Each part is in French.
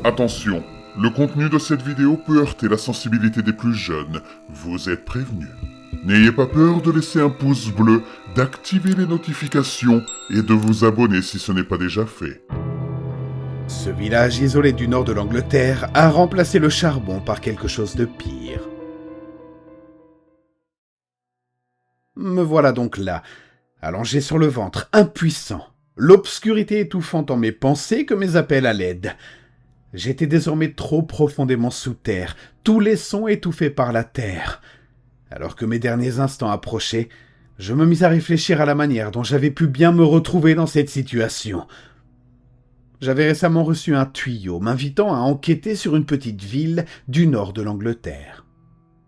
Attention, le contenu de cette vidéo peut heurter la sensibilité des plus jeunes, vous êtes prévenus. N'ayez pas peur de laisser un pouce bleu, d'activer les notifications et de vous abonner si ce n'est pas déjà fait. Ce village isolé du nord de l'Angleterre a remplacé le charbon par quelque chose de pire. Me voilà donc là, allongé sur le ventre, impuissant, l'obscurité étouffant tant mes pensées que mes appels à l'aide. J'étais désormais trop profondément sous terre, tous les sons étouffés par la terre. Alors que mes derniers instants approchaient, je me mis à réfléchir à la manière dont j'avais pu bien me retrouver dans cette situation. J'avais récemment reçu un tuyau m'invitant à enquêter sur une petite ville du nord de l'Angleterre.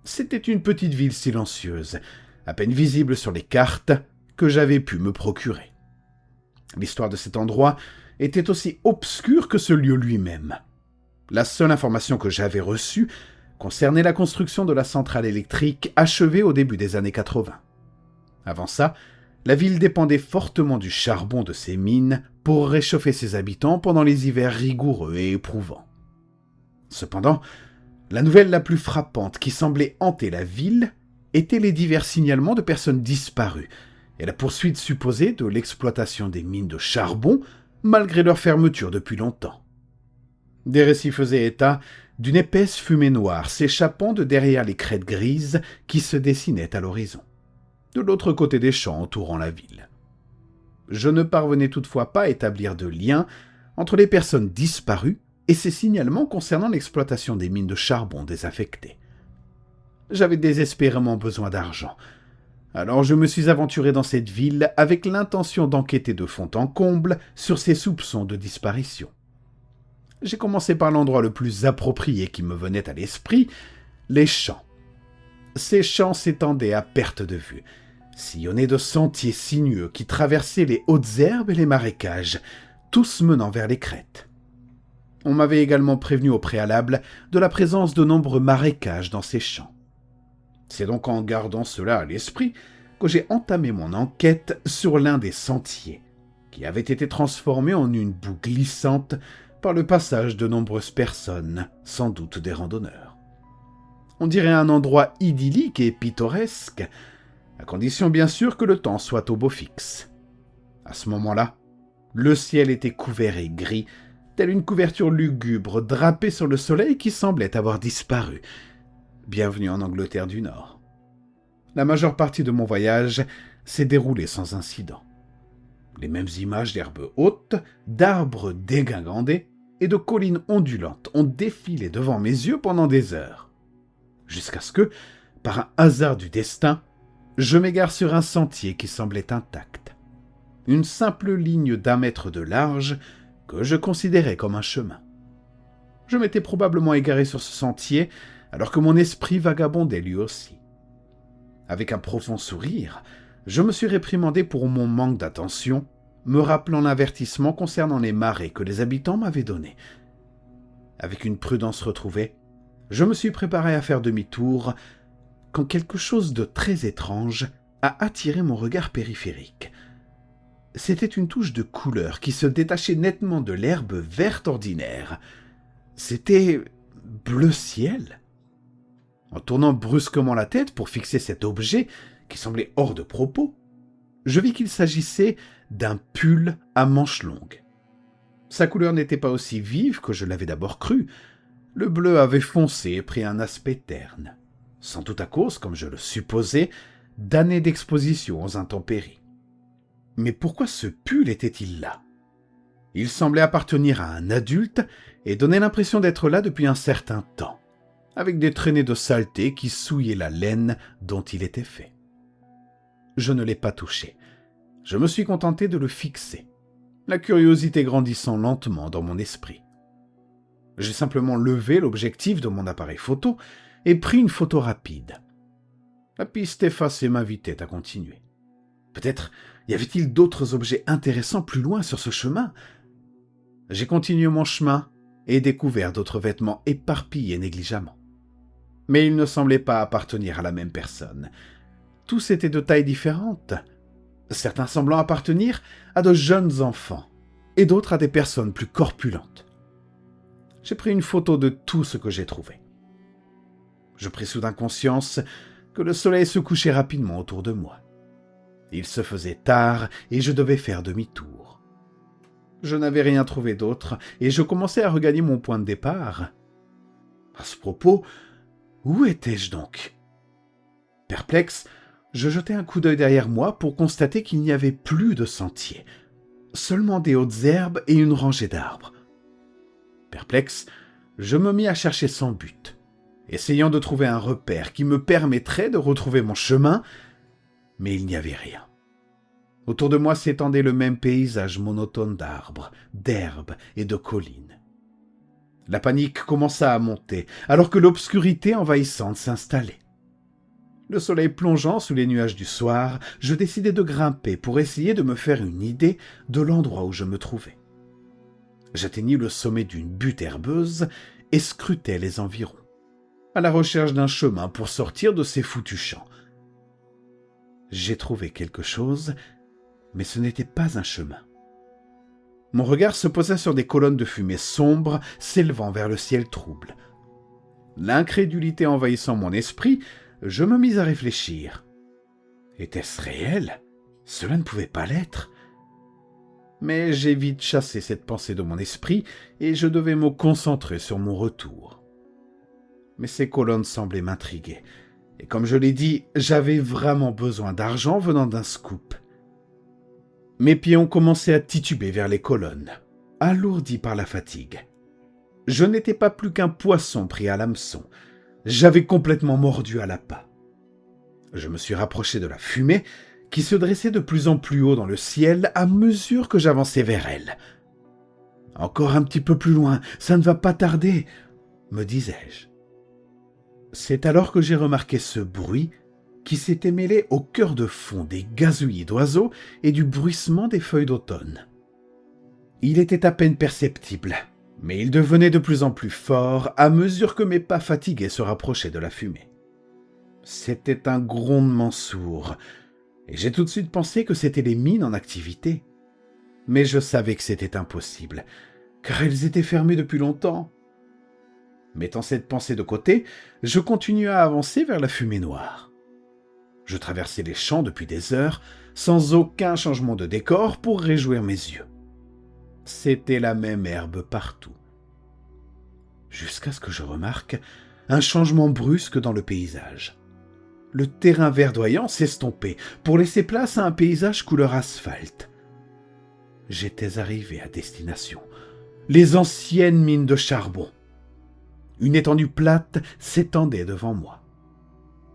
C'était une petite ville silencieuse, à peine visible sur les cartes, que j'avais pu me procurer. L'histoire de cet endroit était aussi obscure que ce lieu lui-même. La seule information que j'avais reçue concernait la construction de la centrale électrique achevée au début des années 80. Avant ça, la ville dépendait fortement du charbon de ses mines pour réchauffer ses habitants pendant les hivers rigoureux et éprouvants. Cependant, la nouvelle la plus frappante qui semblait hanter la ville étaient les divers signalements de personnes disparues et la poursuite supposée de l'exploitation des mines de charbon malgré leur fermeture depuis longtemps. Des récits faisaient état d'une épaisse fumée noire s'échappant de derrière les crêtes grises qui se dessinaient à l'horizon, de l'autre côté des champs entourant la ville. Je ne parvenais toutefois pas à établir de lien entre les personnes disparues et ces signalements concernant l'exploitation des mines de charbon désaffectées. J'avais désespérément besoin d'argent. Alors je me suis aventuré dans cette ville avec l'intention d'enquêter de fond en comble sur ces soupçons de disparition. J'ai commencé par l'endroit le plus approprié qui me venait à l'esprit, les champs. Ces champs s'étendaient à perte de vue, sillonnés de sentiers sinueux qui traversaient les hautes herbes et les marécages, tous menant vers les crêtes. On m'avait également prévenu au préalable de la présence de nombreux marécages dans ces champs. C'est donc en gardant cela à l'esprit que j'ai entamé mon enquête sur l'un des sentiers, qui avait été transformé en une boue glissante par le passage de nombreuses personnes, sans doute des randonneurs. On dirait un endroit idyllique et pittoresque, à condition bien sûr que le temps soit au beau fixe. À ce moment-là, le ciel était couvert et gris, telle une couverture lugubre drapée sur le soleil qui semblait avoir disparu. Bienvenue en Angleterre du Nord. La majeure partie de mon voyage s'est déroulée sans incident. Les mêmes images d'herbes hautes, d'arbres dégingandés et de collines ondulantes ont défilé devant mes yeux pendant des heures. Jusqu'à ce que, par un hasard du destin, je m'égare sur un sentier qui semblait intact. Une simple ligne d'1 mètre de large que je considérais comme un chemin. Je m'étais probablement égaré sur ce sentier alors que mon esprit vagabondait lui aussi. Avec un profond sourire, je me suis réprimandé pour mon manque d'attention, me rappelant l'avertissement concernant les marais que les habitants m'avaient donné. Avec une prudence retrouvée, je me suis préparé à faire demi-tour quand quelque chose de très étrange a attiré mon regard périphérique. C'était une touche de couleur qui se détachait nettement de l'herbe verte ordinaire. C'était bleu ciel. En tournant brusquement la tête pour fixer cet objet qui semblait hors de propos, je vis qu'il s'agissait d'un pull à manches longues. Sa couleur n'était pas aussi vive que je l'avais d'abord cru. Le bleu avait foncé et pris un aspect terne, sans doute à cause, comme je le supposais, d'années d'exposition aux intempéries. Mais pourquoi ce pull était-il là ? Il semblait appartenir à un adulte et donnait l'impression d'être là depuis un certain temps, avec des traînées de saleté qui souillaient la laine dont il était fait. Je ne l'ai pas touché. Je me suis contenté de le fixer, la curiosité grandissant lentement dans mon esprit. J'ai simplement levé l'objectif de mon appareil photo et pris une photo rapide. La piste effacée m'invitait à continuer. Peut-être y avait-il d'autres objets intéressants plus loin sur ce chemin ? J'ai continué mon chemin et découvert d'autres vêtements éparpillés négligemment. Mais ils ne semblaient pas appartenir à la même personne. Tous étaient de tailles différentes, certains semblant appartenir à de jeunes enfants, et d'autres à des personnes plus corpulentes. J'ai pris une photo de tout ce que j'ai trouvé. Je pris soudain conscience que le soleil se couchait rapidement autour de moi. Il se faisait tard et je devais faire demi-tour. Je n'avais rien trouvé d'autre et je commençais à regagner mon point de départ. À ce propos, où étais-je donc ? Perplexe, je jetai un coup d'œil derrière moi pour constater qu'il n'y avait plus de sentier, seulement des hautes herbes et une rangée d'arbres. Perplexe, je me mis à chercher sans but, essayant de trouver un repère qui me permettrait de retrouver mon chemin, mais il n'y avait rien. Autour de moi s'étendait le même paysage monotone d'arbres, d'herbes et de collines. La panique commença à monter, alors que l'obscurité envahissante s'installait. Le soleil plongeant sous les nuages du soir, je décidai de grimper pour essayer de me faire une idée de l'endroit où je me trouvais. J'atteignis le sommet d'une butte herbeuse et scrutai les environs, à la recherche d'un chemin pour sortir de ces foutus champs. J'ai trouvé quelque chose, mais ce n'était pas un chemin. Mon regard se posa sur des colonnes de fumée sombre s'élevant vers le ciel trouble. L'incrédulité envahissant mon esprit, je me mis à réfléchir. Était-ce réel ? Cela ne pouvait pas l'être. Mais j'ai vite chassé cette pensée de mon esprit et je devais me concentrer sur mon retour. Mais ces colonnes semblaient m'intriguer. Et comme je l'ai dit, j'avais vraiment besoin d'argent venant d'un scoop. Mes pieds ont commencé à tituber vers les colonnes, alourdis par la fatigue. Je n'étais pas plus qu'un poisson pris à l'hameçon. J'avais complètement mordu à l'appât. Je me suis rapproché de la fumée qui se dressait de plus en plus haut dans le ciel à mesure que j'avançais vers elle. « Encore un petit peu plus loin, ça ne va pas tarder », me disais-je. C'est alors que j'ai remarqué ce bruit qui s'était mêlé au chœur de fond des gazouillis d'oiseaux et du bruissement des feuilles d'automne. Il était à peine perceptible, mais il devenait de plus en plus fort à mesure que mes pas fatigués se rapprochaient de la fumée. C'était un grondement sourd, et j'ai tout de suite pensé que c'étaient les mines en activité. Mais je savais que c'était impossible, car elles étaient fermées depuis longtemps. Mettant cette pensée de côté, je continuai à avancer vers la fumée noire. Je traversais les champs depuis des heures, sans aucun changement de décor pour réjouir mes yeux. C'était la même herbe partout. Jusqu'à ce que je remarque un changement brusque dans le paysage. Le terrain verdoyant s'estompait pour laisser place à un paysage couleur asphalte. J'étais arrivé à destination. Les anciennes mines de charbon. Une étendue plate s'étendait devant moi.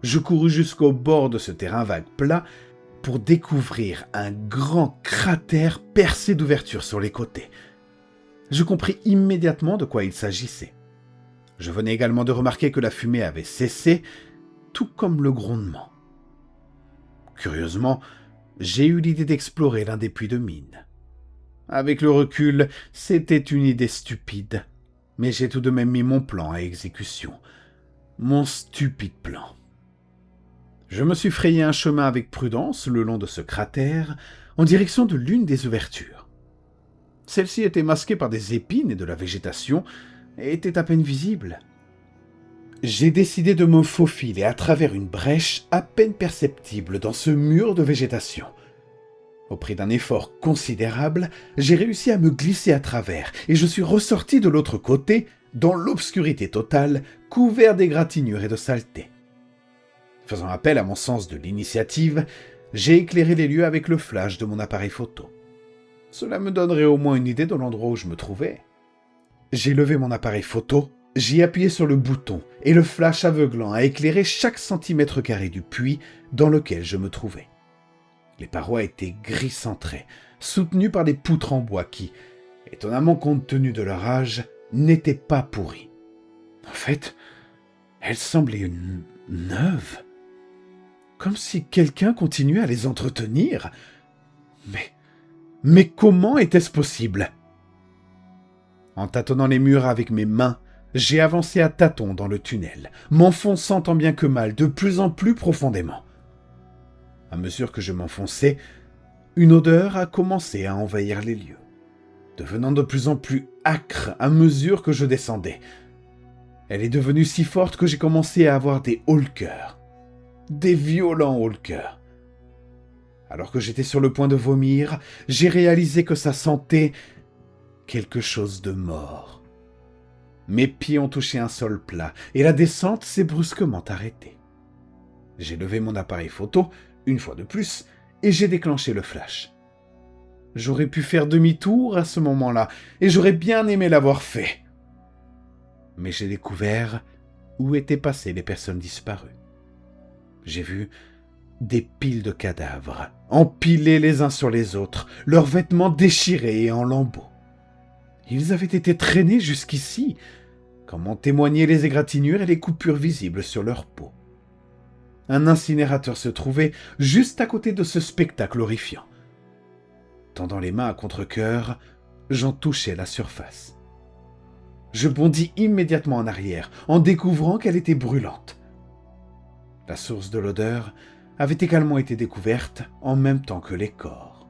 Je courus jusqu'au bord de ce terrain vague plat pour découvrir un grand cratère percé d'ouvertures sur les côtés. Je compris immédiatement de quoi il s'agissait. Je venais également de remarquer que la fumée avait cessé, tout comme le grondement. Curieusement, j'ai eu l'idée d'explorer l'un des puits de mine. Avec le recul, c'était une idée stupide, mais j'ai tout de même mis mon plan à exécution. Mon stupide plan. Je me suis frayé un chemin avec prudence le long de ce cratère, en direction de l'une des ouvertures. Celle-ci était masquée par des épines et de la végétation, et était à peine visible. J'ai décidé de me faufiler à travers une brèche à peine perceptible dans ce mur de végétation. Au prix d'un effort considérable, j'ai réussi à me glisser à travers, et je suis ressorti de l'autre côté, dans l'obscurité totale, couvert d'égratignures et de saleté. Faisant appel à mon sens de l'initiative, j'ai éclairé les lieux avec le flash de mon appareil photo. Cela me donnerait au moins une idée de l'endroit où je me trouvais. J'ai levé mon appareil photo, j'y appuyé sur le bouton, et le flash aveuglant a éclairé chaque centimètre carré du puits dans lequel je me trouvais. Les parois étaient gris cintrées, soutenues par des poutres en bois qui, étonnamment compte tenu de leur âge, n'étaient pas pourries. En fait, elles semblaient neuves. Comme si quelqu'un continuait à les entretenir. Mais comment était-ce possible ? En tâtonnant les murs avec mes mains, j'ai avancé à tâtons dans le tunnel, m'enfonçant tant bien que mal de plus en plus profondément. À mesure que je m'enfonçais, une odeur a commencé à envahir les lieux. devenant de plus en plus âcre à mesure que je descendais. Elle est devenue si forte que j'ai commencé à avoir des hauts-le-cœur. Des violents hauts-le-cœur. Alors que j'étais sur le point de vomir, j'ai réalisé que ça sentait quelque chose de mort. Mes pieds ont touché un sol plat et la descente s'est brusquement arrêtée. J'ai levé mon appareil photo, une fois de plus, et j'ai déclenché le flash. J'aurais pu faire demi-tour à ce moment-là, et j'aurais bien aimé l'avoir fait. Mais j'ai découvert où étaient passées les personnes disparues. J'ai vu des piles de cadavres, empilés les uns sur les autres, leurs vêtements déchirés et en lambeaux. Ils avaient été traînés jusqu'ici, comme en témoignaient les égratignures et les coupures visibles sur leur peau. Un incinérateur se trouvait juste à côté de ce spectacle horrifiant. Tendant les mains à contre-cœur, j'en touchais la surface. Je bondis immédiatement en arrière, en découvrant qu'elle était brûlante. La source de l'odeur avait également été découverte en même temps que les corps.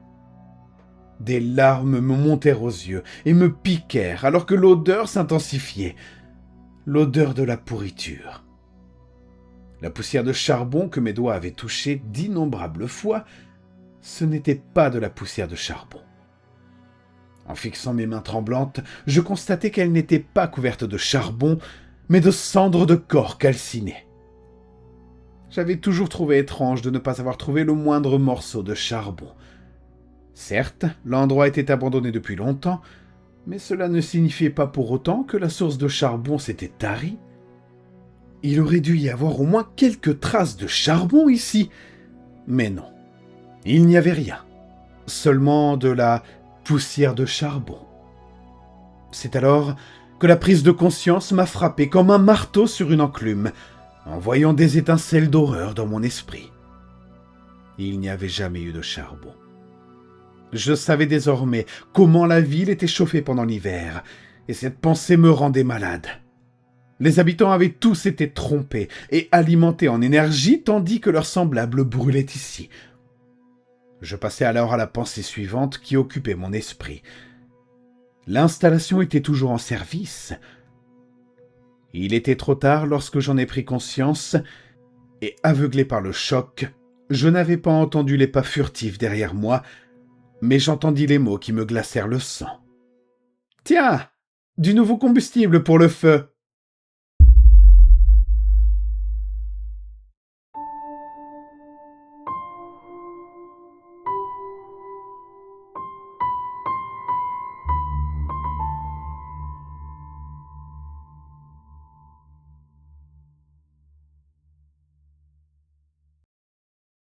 Des larmes me montèrent aux yeux et me piquèrent alors que l'odeur s'intensifiait. L'odeur de la pourriture. La poussière de charbon que mes doigts avaient touchée d'innombrables fois, ce n'était pas de la poussière de charbon. En fixant mes mains tremblantes, je constatai qu'elles n'étaient pas couvertes de charbon, mais de cendres de corps calcinés. J'avais toujours trouvé étrange de ne pas avoir trouvé le moindre morceau de charbon. Certes, l'endroit était abandonné depuis longtemps, mais cela ne signifiait pas pour autant que la source de charbon s'était tarie. Il aurait dû y avoir au moins quelques traces de charbon ici. Mais non, il n'y avait rien. Seulement de la poussière de charbon. C'est alors que la prise de conscience m'a frappé comme un marteau sur une enclume, en voyant des étincelles d'horreur dans mon esprit. Il n'y avait jamais eu de charbon. Je savais désormais comment la ville était chauffée pendant l'hiver, et cette pensée me rendait malade. Les habitants avaient tous été trompés et alimentés en énergie tandis que leurs semblables brûlaient ici. Je passai alors à la pensée suivante qui occupait mon esprit. L'installation était toujours en service. Il était trop tard lorsque j'en ai pris conscience, et aveuglé par le choc, je n'avais pas entendu les pas furtifs derrière moi, mais j'entendis les mots qui me glacèrent le sang. « Tiens, du nouveau combustible pour le feu !»